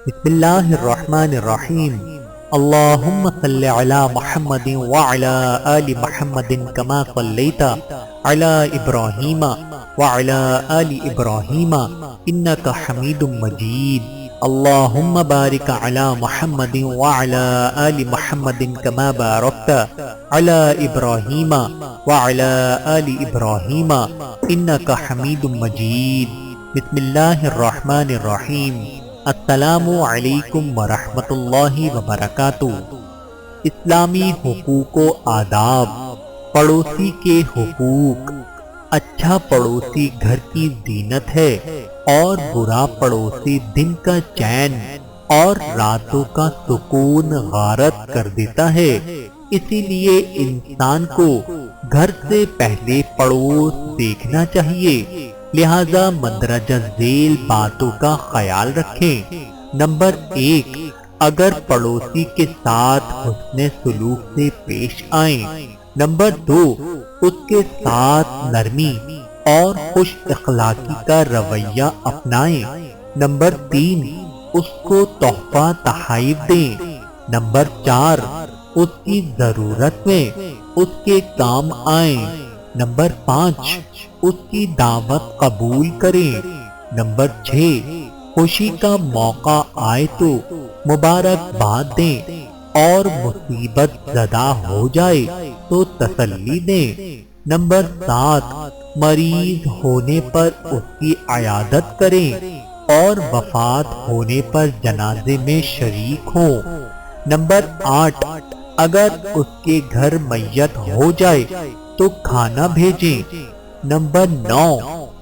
بسم اللہ الرحمن الرحیم۔ اللہم صلی علی محمد وعلی آل محمد کما صلیت علی ابراہیم وعلی آل ابراہیم انک حمید مجید۔ اللہم بارک علی محمد وعلی آل محمد کما بارکت علی ابراہیم وعلی آل ابراہیم انک حمید مجید۔ بسم اللہ الرحمن الرحیم۔ السلام علیکم ورحمۃ اللہ وبرکاتہ۔ اسلامی حقوق و آداب، پڑوسی کے حقوق۔ اچھا پڑوسی گھر کی زینت ہے اور برا پڑوسی دن کا چین اور راتوں کا سکون غارت کر دیتا ہے۔ اسی لیے انسان کو گھر سے پہلے پڑوس دیکھنا چاہیے، لہذا مندرجہ ذیل باتوں کا خیال رکھیں۔ نمبر 1، اگر پڑوسی کے ساتھ حسن سلوک سے پیش آئیں۔ نمبر 2، اس کے ساتھ نرمی اور خوش اخلاقی کا رویہ اپنائیں۔ نمبر 3، اس کو تحفہ تحائف دیں۔ نمبر 4، اس کی ضرورت میں اس کے کام آئیں۔ نمبر 5، اس کی دعوت قبول کریں۔ نمبر 6، خوشی کا موقع آئے تو مبارکباد دیں اور مصیبت زدہ ہو جائے تو تسلی دیں۔ نمبر 7، مریض ہونے پر اس کی عیادت کریں اور وفات ہونے پر جنازے میں شریک ہوں۔ نمبر 8، اگر اس کے گھر میت ہو جائے تو کھانا بھیجیں۔ نمبر 9،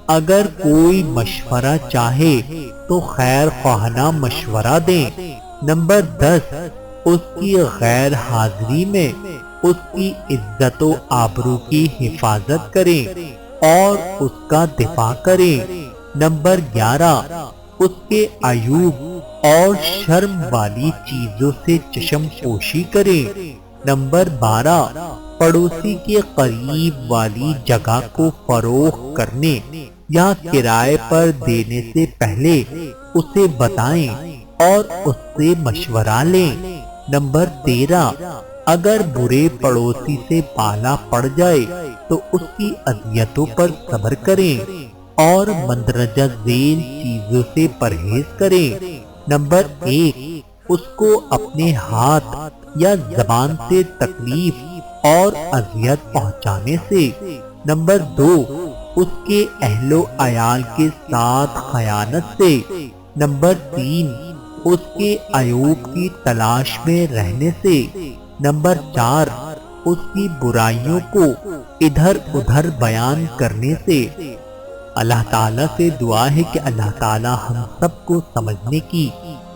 اگر کوئی مشورہ چاہے تو خیر خواہانہ مشورہ دیں۔ نمبر 10، اس کی غیر حاضری میں اس کی عزت و آبرو کی حفاظت کریں اور اس کا دفاع کریں۔ نمبر 11، اس کے عیوب اور شرم والی چیزوں سے چشم پوشی کریں۔ نمبر 12، پڑوسی کے قریب والی جگہ کو فروخت کرنے یا کرائے پر دینے سے پہلے اسے بتائیں اور اس سے مشورہ لیں۔ نمبر 13، اگر برے پڑوسی سے پالا پڑ جائے تو اس کی اذیتوں پر صبر کریں اور مندرجہ ذیل چیزوں سے پرہیز کریں۔ نمبر 1، اس کو اپنے ہاتھ یا زبان سے تکلیف اور اذیت پہنچانے سے۔ نمبر 2، اس کے اہل و عیال کے ساتھ خیانت سے۔ نمبر 3، اس کے عیوب کی تلاش میں رہنے سے۔ نمبر 4، اس کی برائیوں کو ادھر ادھر بیان کرنے سے۔ اللہ تعالیٰ سے دعا ہے کہ اللہ تعالیٰ ہم سب کو سمجھنے کی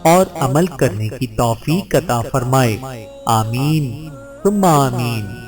اور عمل کرنے کی توفیق عطا فرمائے۔ آمین ثم آمین۔